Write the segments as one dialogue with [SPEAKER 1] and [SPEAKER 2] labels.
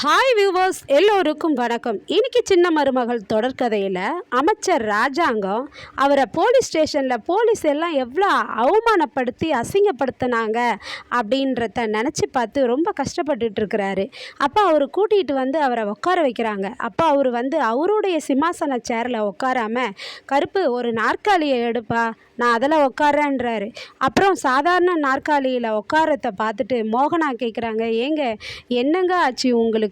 [SPEAKER 1] Hi viewers, எல்லோருக்கும் வணக்கம். இன்னைக்கு சின்ன மருமகள் தொடர்கதையில் அமைச்சர் ராஜாங்கம் அவரை போலீஸ் ஸ்டேஷனில் போலீஸ் எல்லாம் எவ்வளோ அவமானப்படுத்தி அசிங்கப்படுத்தினாங்க அப்படின்றத நினச்சி பார்த்து ரொம்ப கஷ்டப்பட்டுட்டு இருக்கிறாரு. அப்போ அவர் கூட்டிகிட்டு வந்து அவரை உட்கார வைக்கிறாங்க. அப்போ அவர் வந்து அவருடைய சிம்மாசன சேரில் உட்காராம, கருப்பு ஒரு நாற்காலியை எடுப்பா, நான் அதில் உட்காரேன்றாரு. அப்புறம் சாதாரண நாற்காலியில் உட்காரத்தை பார்த்துட்டு மோகனா கேட்குறாங்க, ஏங்க என்னங்க ஆச்சு உங்களுக்கு?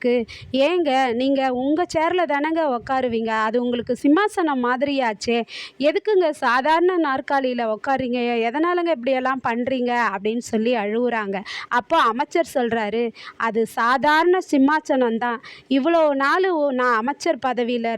[SPEAKER 1] ஏங்க நீங்கள் உங்கள் சேரில் தானங்க உட்காருவீங்க, அது உங்களுக்கு சிம்மாசனம் மாதிரியாச்சே, எதுக்குங்க சாதாரண நாற்காலியில் உட்காரீங்க, எதனாலங்க இப்படியெல்லாம் பண்ணுறீங்க அப்படின்னு சொல்லி அழுகுறாங்க. அப்போ அமைச்சர் சொல்கிறாரு, அது சாதாரண சிம்மாசனம் தான். இவ்வளோ நாள் நான் அமைச்சர் பதவியில்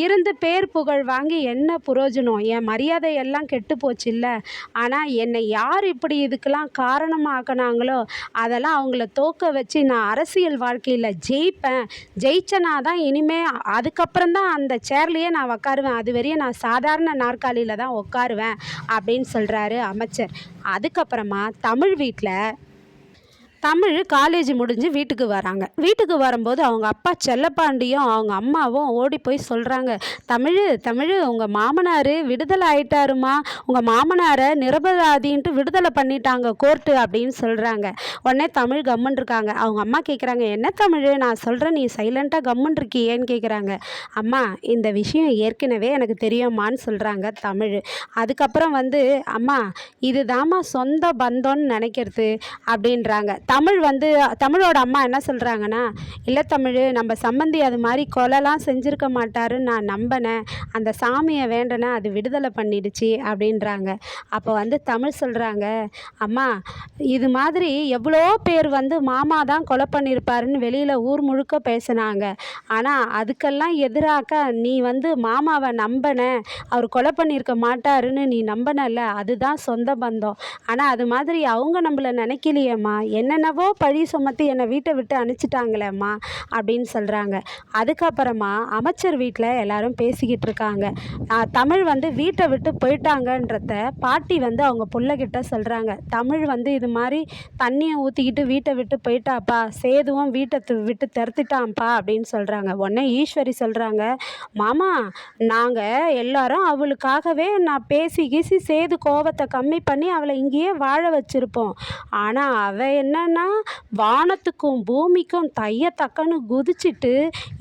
[SPEAKER 1] இருந்து பேர் புகழ் வாங்கி என்ன புரோஜனம்? என் மரியாதை எல்லாம் கெட்டு போச்சு இல்லை. ஆனால் என்னை யார் இப்படி இதுக்கெல்லாம் காரணமாக்கினாங்களோ அதெல்லாம் அவங்கள தோக்க வச்சு நான் அரசியல் வாழ்க்கையில் ஜெயிப்பேன். ஜெயிச்சனா தான் இனிமே அதுக்கப்புறம் தான் அந்த சேர்லேயே நான் உட்காருவேன். அது வரையும் நான் சாதாரண நாற்காலியில் தான் உட்காருவேன் அப்படின்னு சொல்கிறாரு அமைச்சர். அதுக்கப்புறமா தமிழ் காலேஜ் முடிஞ்சு வீட்டுக்கு வராங்க. வீட்டுக்கு வரும்போது அவங்க அப்பா செல்லப்பாண்டியும் அவங்க அம்மாவும் ஓடி போய் சொல்கிறாங்க, தமிழ் உங்கள் மாமனார் விடுதலை ஆயிட்டாருமா, உங்கள் மாமனாரை நிரபராதின்ட்டு விடுதலை பண்ணிட்டாங்க கோர்ட்டு அப்படின்னு சொல்கிறாங்க. உடனே தமிழ் கம்முன்னு இருக்காங்க. அவங்க அம்மா கேட்குறாங்க, என்ன தமிழ், நான் சொல்கிறேன் நீ சைலண்ட்டாக கம்முன்னு இருக்கியேன்னு கேட்குறாங்க. அம்மா, இந்த விஷயம் ஏற்கனவே எனக்கு தெரியுமான்னு சொல்கிறாங்க தமிழ். அதுக்கப்புறம் வந்து, அம்மா இதுதாம்மா சொந்த பந்தம்னு நினைக்கிறது அப்படின்றாங்க. தமிழோட அம்மா என்ன சொல்கிறாங்கன்னா, இல்லை தமிழ், நம்ம சம்பந்தி அது மாதிரி கொலைலாம் செஞ்சுருக்க மாட்டாருன்னு நான் நம்பினேன், அந்த சாமியை வேண்டனேன், அது விடுதலை பண்ணிடுச்சு அப்படின்றாங்க. அப்போ வந்து தமிழ் சொல்கிறாங்க, அம்மா இது மாதிரி எவ்வளோ பேர் வந்து மாமா தான் கொலை பண்ணியிருப்பாருன்னு வெளியில் ஊர் முழுக்க பேசினாங்க. ஆனால் அதுக்கெல்லாம் எதிராக நீ வந்து மாமாவை நம்பின, அவர் கொலை பண்ணியிருக்க மாட்டாருன்னு நீ நம்பினல்ல, அதுதான் சொந்த பந்தம். ஆனால் அது மாதிரி அவங்க நம்மளை நினைக்கலையேம்மா, என்னென்னவோ பழி சுமத்தி என்னை வீட்டை விட்டு அனுப்பிச்சிட்டாங்களேம்மா அப்படின்னு சொல்கிறாங்க. அதுக்கப்புறமா அமைச்சர் வீட்டில் எல்லாரும் பேசிக்கிட்டு இருக்காங்க. தமிழ் வந்து வீட்டை விட்டு போயிட்டாங்கன்றத பாட்டி வந்து அவங்க பிள்ளைகிட்ட சொல்கிறாங்க. தமிழ் வந்து இது மாதிரி தண்ணியை ஊற்றிக்கிட்டு வீட்டை விட்டு போயிட்டாப்பா, சேதுவும் வீட்டை விட்டு துரத்திட்டான்ப்பா அப்படின்னு சொல்கிறாங்க. உடனே ஈஸ்வரி சொல்கிறாங்க, மாமா நாங்கள் எல்லாரும் அவளுக்காகவே நான் பேசி கீசி சேது கோபத்தை கம்மி பண்ணி அவளை இங்கேயே வாழ வச்சுருப்போம். ஆனால் அவள் என்னன்னா வானத்துக்கும் பூமிக்கும் தையத்தக்கன்னு குதிச்சுட்டு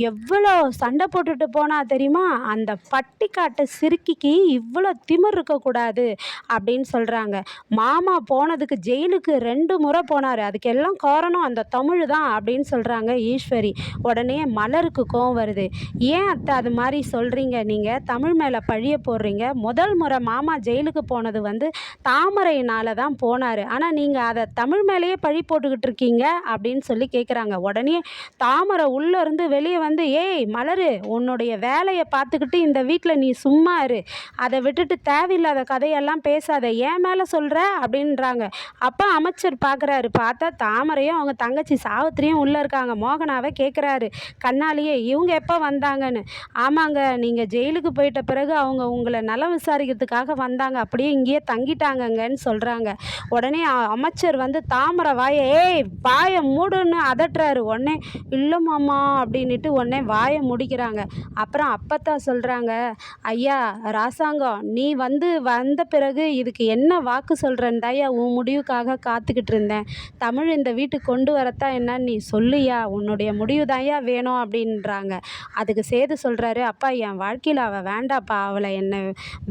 [SPEAKER 1] எவ்வளோ சண்டை போட்டுட்டு போனா தெரியுமா? அந்த பட்டிக்காட்டு சிறுக்கிக்கு இவ்வளோ திமிர் இருக்கக்கூடாது அப்படின்னு சொல்கிறாங்க. மாமா போனதுக்கு ஜெயிலுக்கு 2 முறை போனார், அதுக்கு எல்லாம் காரணம் அந்த தமிழ் தான் அப்படின்னு சொல்கிறாங்க ஈஸ்வரி. உடனே மலருக்கு கோவம் வருது. ஏன் அத்தை அது மாதிரி சொல்கிறீங்க? நீங்கள் தமிழ் மேலே பழிய போடுறீங்க. முதல் முறை மாமா ஜெயிலுக்கு போனது வந்து தாமரையினால தான் போனார், ஆனால் நீங்கள் அதை தமிழ் மேலேயே பழி போட்டுக்கிட்டு இருக்கீங்க அப்படின்னு சொல்லி கேட்குறாங்க. உடனே தாமரை உள்ளேருந்து வெளியே வந்து, ஏய் மலரு, உன்னுடைய வேலையை பார்த்துக்கிட்டு இந்த வீட்டில் நீ சும்மா இரு, அதை விட்டுட்டு தேவையில்லாத கதையெல்லாம் பேசாத, ஏன் மேலே சொல்கிற அப்படின்றாங்க. அப்போ அமைச்சர் பார்க்குறாரு. பார்த்தா தாமரையும் அவங்க தங்கச்சி சாவித்திரியும் உள்ளே இருக்காங்க. மோகனாவை கேட்குறாரு கண்ணாலேயே, இவங்க எப்போ வந்தாங்கன்னு. ஆமாங்க, நீங்கள் ஜெயிலுக்கு போயிட்ட பிறகு அவங்க உங்களை நலம் விசாரிக்கிறதுக்காக வந்தாங்க, அப்படியே இங்கேயே தங்கிட்டாங்கங்கன்னு சொல்கிறாங்க. உடனே அமைச்சர் வந்து தாமரை வாயை மூடுன்னு அதட்டுறாரு. உடனே இல்லை மாமா அப்படின்ட்டு உடனே வாயை முடிக்கிறாங்க. அப்புறம் அப்பத்தா சொல்கிறாங்க, ஐயா ராசாங்கம், நீ வந்த பிறகு இதுக்கு என்ன வாக்கு சொல்கிறேன் தாயா உன் முடிவுக்காக காத்துக்கிட்டு இருந்தேன். தமிழ் இந்த வீட்டுக்கு கொண்டு வரத்தான் என்னன்னு நீ சொல்லியா, உன்னுடைய முடிவு தாயா வேணும் அப்படின்றாங்க. அதுக்கு சேது சொல்கிறாரு, அப்பா என் வாழ்க்கையில் அவள் வேண்டாப்பா, அவளை என்னை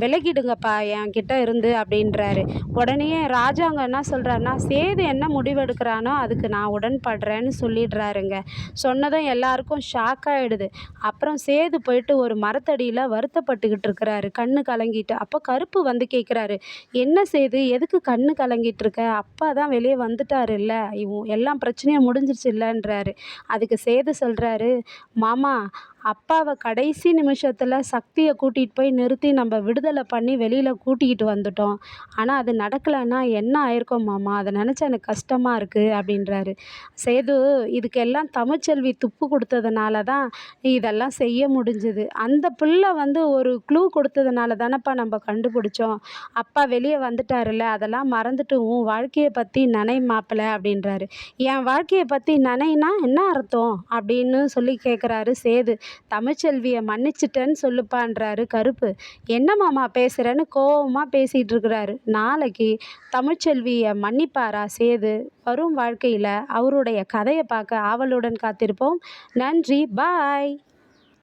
[SPEAKER 1] விலகிடுங்கப்பா என்கிட்ட இருந்து அப்படின்றாரு. உடனே ராஜாங்க என்ன சொல்கிறாருன்னா, சேது என்ன முடிவெடுக்கிறானோ அதுக்கு நான் உடன்படுறேன்னு சொல்லிடுறாருங்க. சொன்னதும் எல்லாருக்கும் ஷாக் ஆகிடுது. அப்புறம் சேது போயிட்டு ஒரு மரத்தடியில் வருத்தப்பட்டுக்கிட்டு இருக்கிறாரு, கண்ணு கலங்கிட்டு. அப்போ கருப்பு வந்து கேட்குறாரு, என்ன சேது, எதுக்கு கண்ணு கலங்கிட்டு இருக்க? அப்பா தான் வெளியே வந்துட்டாரு இல்லை, எல்லாம் பிரச்சனையும் முடிஞ்சிருச்சு இல்லைன்றாரு. அதுக்கு சேது சொல்கிறாரு, மாமா அப்பாவை கடைசி நிமிஷத்தில் சக்தியை கூட்டிகிட்டு போய் நிறுத்தி நம்ம விடுதலை பண்ணி வெளியில் கூட்டிக்கிட்டு வந்துட்டோம். ஆனால் அது நடக்கலைன்னா என்ன ஆயிருக்கும் மாமா, அதை நினச்சா எனக்கு கஷ்டமாக இருக்குது. இருக்குது அப்படின்றாரு. சேது, இதுக்கெல்லாம் தமிழ்ச்செல்வி துப்பு கொடுத்ததுனால தான் இதெல்லாம் செய்ய முடிஞ்சுது. அந்த புள்ள வந்து ஒரு க்ளூ கொடுத்ததுனால தானப்பா நம்ம கண்டுபிடிச்சோம். அப்பா வெளியே வந்துட்டாருல்ல, அதெல்லாம் மறந்துட்டு உன் வாழ்க்கையை பற்றி நினை மாப்பிள அப்படின்றாரு. என் வாழ்க்கையை பற்றி நினைனா என்ன அர்த்தம் அப்படின்னு சொல்லி கேட்குறாரு சேது. தமிழ்ச்செல்வியை மன்னிச்சிட்டேன்னு சொல்லுப்பான்றாரு கருப்பு. என்ன மாமா பேசுகிறேன்னு கோவமாக பேசிகிட்டு இருக்கிறாரு. நாளைக்கு தமிழ்ச்செல்வியை மன்னிப்பாரா சேது? வரும் வாழ்க்கையில் அவருடைய கதையை பார்க்க ஆவலுடன் காத்திருப்போம். நன்றி, பாய்.